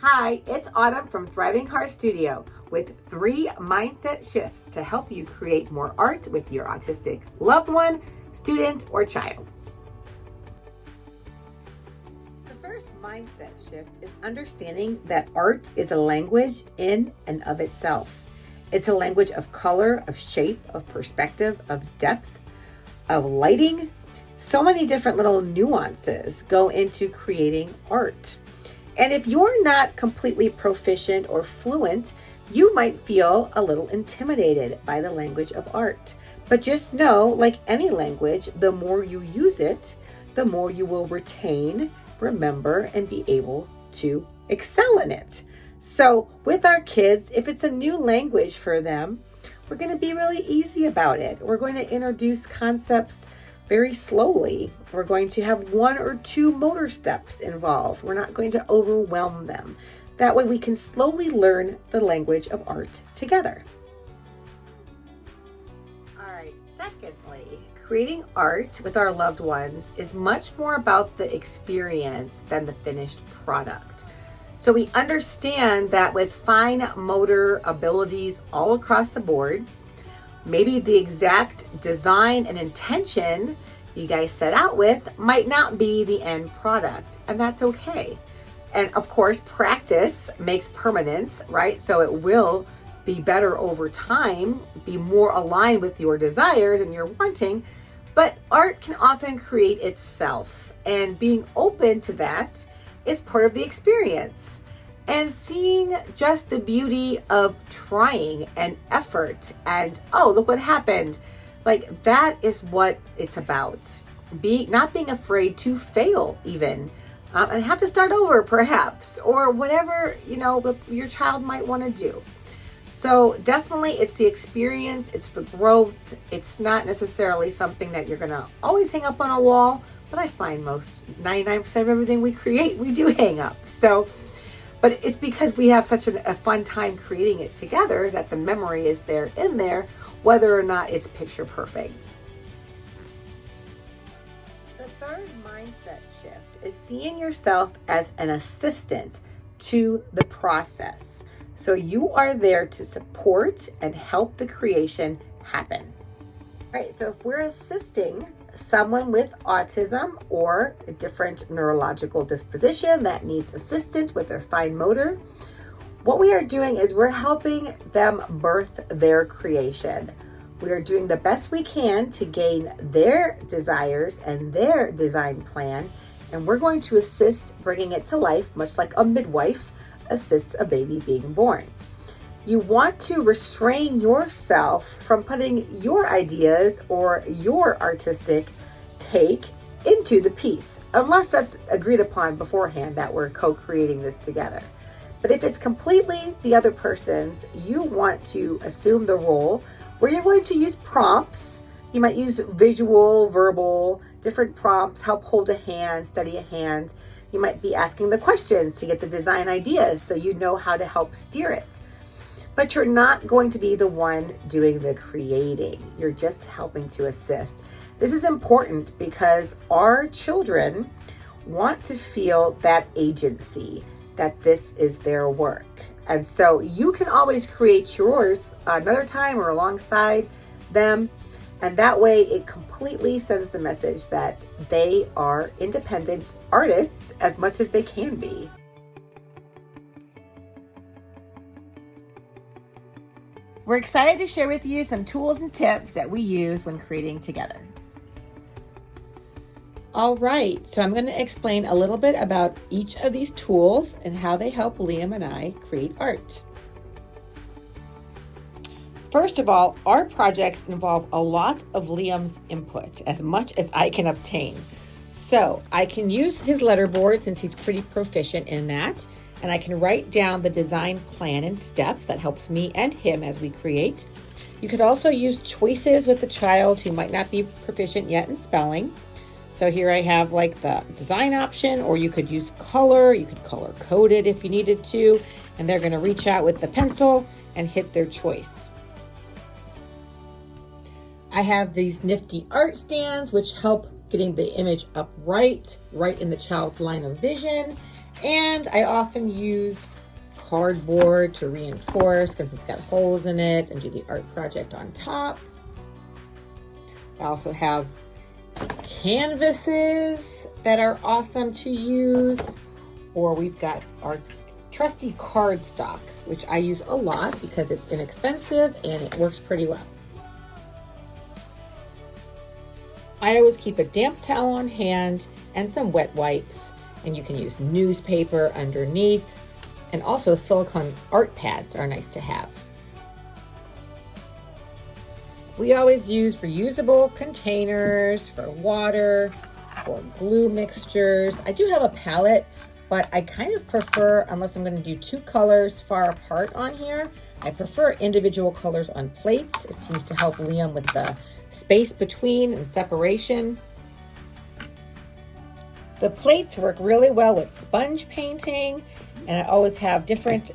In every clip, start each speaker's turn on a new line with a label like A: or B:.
A: Hi, it's Autumn from Thriving Heart Studio with 3 mindset shifts to help you create more art with your autistic loved one, student, or child. The first mindset shift is understanding that art is a language in and of itself. It's a language of color, of shape, of perspective, of depth, of lighting. So many different little nuances go into creating art. And if you're not completely proficient or fluent, you might feel a little intimidated by the language of art. But just know, like any language, the more you use it, the more you will retain, remember, and be able to excel in it. So with our kids, if it's a new language for them, we're going to be really easy about it. We're going to introduce concepts very slowly. We're going to have 1 or 2 motor steps involved. We're not going to overwhelm them. That way we can slowly learn the language of art together. All right, secondly, creating art with our loved ones is much more about the experience than the finished product. So we understand that with fine motor abilities all across the board, maybe the exact design and intention you guys set out with might not be the end product, and that's okay. And of course, practice makes permanence, right? So it will be better over time, be more aligned with your desires and your wanting, but art can often create itself, and being open to that is part of the experience. And seeing just the beauty of trying and effort and, oh, look what happened. Like that is what it's about. Not being afraid to fail even, and have to start over perhaps, or whatever, your child might want to do. So definitely it's the experience, it's the growth. It's not necessarily something that you're going to always hang up on a wall, but I find most 99% of everything we create, we do hang up. But it's because we have such a fun time creating it together that the memory is there in there, whether or not it's picture perfect. The third mindset shift is seeing yourself as an assistant to the process. So you are there to support and help the creation happen. Right, so if we're assisting someone with autism or a different neurological disposition that needs assistance with their fine motor, what we are doing is we're helping them birth their creation. We are doing the best we can to gain their desires and their design plan, and we're going to assist bringing it to life, much like a midwife assists a baby being born. You want to restrain yourself from putting your ideas or your artistic take into the piece, unless that's agreed upon beforehand that we're co-creating this together. But if it's completely the other person's, you want to assume the role where you're going to use prompts. You might use visual, verbal, different prompts, help hold a hand, steady a hand. You might be asking the questions to get the design ideas so you know how to help steer it. But you're not going to be the one doing the creating. You're just helping to assist. This is important because our children want to feel that agency, that this is their work. And so you can always create yours another time or alongside them. And that way it completely sends the message that they are independent artists as much as they can be. We're excited to share with you some tools and tips that we use when creating together. All right, so I'm going to explain a little bit about each of these tools and how they help Liam and I create art. First of all, our projects involve a lot of Liam's input, as much as I can obtain. So I can use his letterboard since he's pretty proficient in that. And I can write down the design plan and steps that helps me and him as we create. You could also use choices with the child who might not be proficient yet in spelling. So here I have like the design option, or you could use color. You could color code it if you needed to, and they're going to reach out with the pencil and hit their choice. I have these nifty art stands which help getting the image upright, right in the child's line of vision. And I often use cardboard to reinforce because it's got holes in it, and do the art project on top. I also have canvases that are awesome to use, or we've got our trusty cardstock, which I use a lot because it's inexpensive and it works pretty well. I always keep a damp towel on hand and some wet wipes, and you can use newspaper underneath, and also silicone art pads are nice to have. We always use reusable containers for water or glue mixtures. I do have a palette, but I kind of prefer, unless I'm going to do two colors far apart on here, I prefer individual colors on plates. It seems to help Liam with the space between and separation. The plates work really well with sponge painting, and I always have different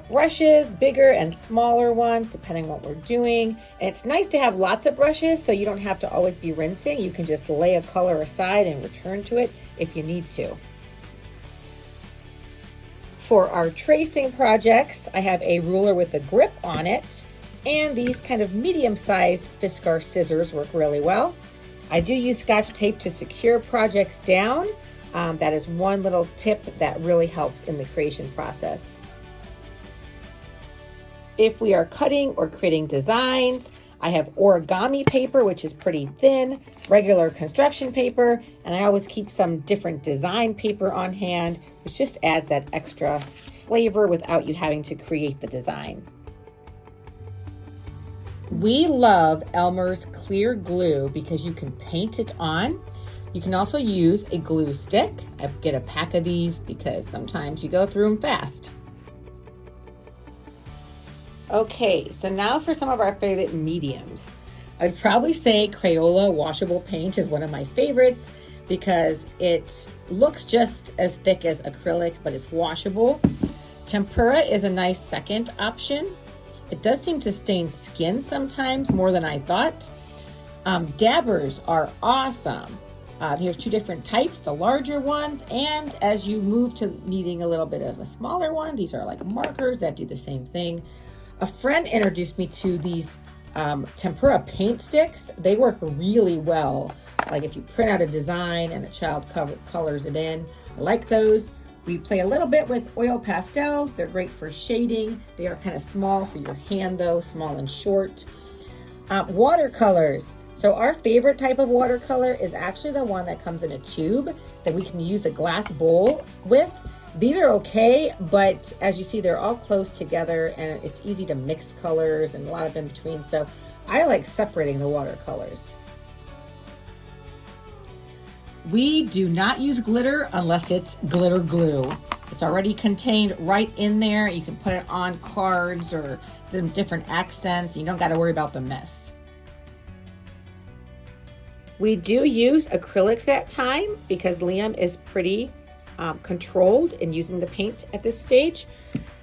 A: brushes, bigger and smaller ones, depending what we're doing. And it's nice to have lots of brushes so you don't have to always be rinsing. You can just lay a color aside and return to it if you need to. For our tracing projects, I have a ruler with a grip on it, and these kind of medium-sized Fiskar scissors work really well. I do use Scotch tape to secure projects down. That is one little tip that really helps in the creation process. If we are cutting or creating designs, I have origami paper, which is pretty thin, regular construction paper, and I always keep some different design paper on hand, which just adds that extra flavor without you having to create the design. We love Elmer's clear glue because you can paint it on. You can also use a glue stick. I get a pack of these because sometimes you go through them fast. Okay, so now for some of our favorite mediums. I'd probably say Crayola washable paint is one of my favorites because it looks just as thick as acrylic, but it's washable. Tempera is a nice second option. It does seem to stain skin sometimes more than I thought. Dabbers are awesome. Here's two different types, the larger ones, and as you move to needing a little bit of a smaller one, these are like markers that do the same thing. A friend introduced me to these tempera paint sticks. They work really well. Like if you print out a design and a child colors it in. I like those. We play a little bit with oil pastels. They're great for shading. They are kind of small for your hand though, small and short. Watercolors. So our favorite type of watercolor is actually the one that comes in a tube that we can use a glass bowl with. These are okay, but as you see, they're all close together and it's easy to mix colors and a lot of in between. So I like separating the watercolors. We do not use glitter unless it's glitter glue. It's already contained right in there. You can put it on cards or different accents. You don't got to worry about the mess. We do use acrylics at time because Liam is pretty controlled in using the paints at this stage.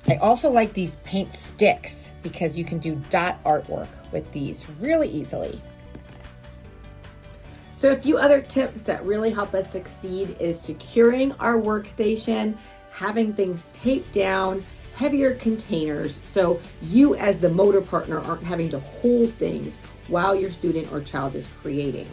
A: I also like these paint sticks because you can do dot artwork with these really easily. So a few other tips that really help us succeed is securing our workstation, having things taped down, heavier containers, so you as the motor partner aren't having to hold things while your student or child is creating.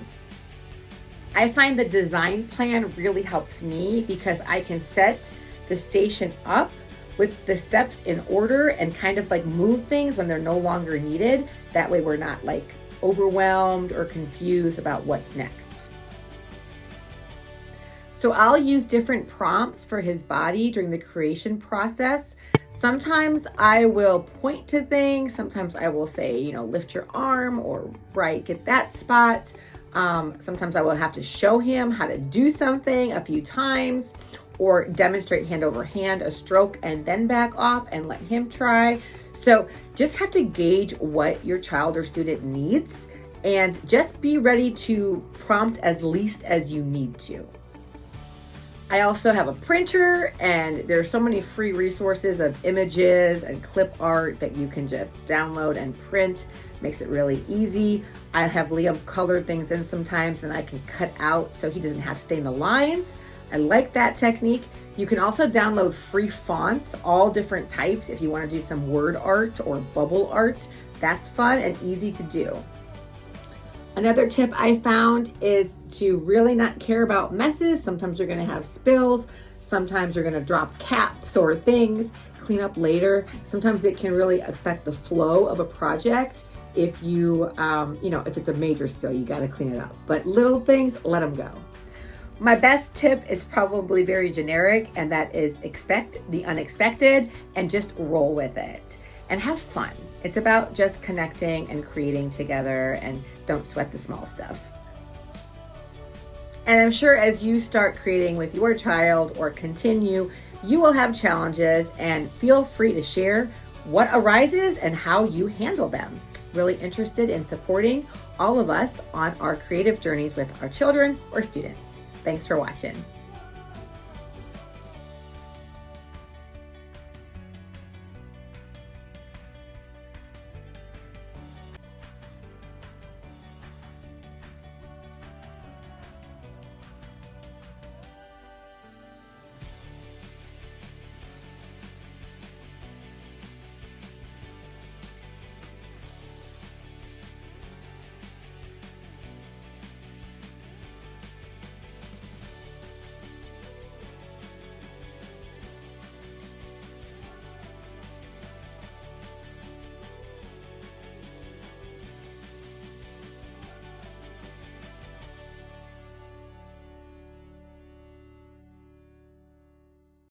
A: I find the design plan really helps me because I can set the station up with the steps in order and kind of like move things when they're no longer needed. That way we're not like overwhelmed or confused about what's next. So I'll use different prompts for his body during the creation process. Sometimes I will point to things. Sometimes I will say, lift your arm or get that spot. Sometimes I will have to show him how to do something a few times or demonstrate hand over hand a stroke and then back off and let him try. So just have to gauge what your child or student needs and just be ready to prompt as least as you need to. I also have a printer and there's so many free resources of images and clip art that you can just download and print. Makes it really easy. I have Liam color things in sometimes and I can cut out so he doesn't have to stay in the lines. I like that technique. You can also download free fonts, all different types, if you want to do some word art or bubble art. That's fun and easy to do. Another tip I found is to really not care about messes. Sometimes you're going to have spills. Sometimes you're going to drop caps or things. Clean up later. Sometimes it can really affect the flow of a project. If you, if it's a major spill, you got to clean it up. But little things, let them go. My best tip is probably very generic, and that is expect the unexpected and just roll with it and have fun. It's about just connecting and creating together, and don't sweat the small stuff. And I'm sure as you start creating with your child or continue, you will have challenges, and feel free to share what arises and how you handle them. Really interested in supporting all of us on our creative journeys with our children or students. Thanks for watching.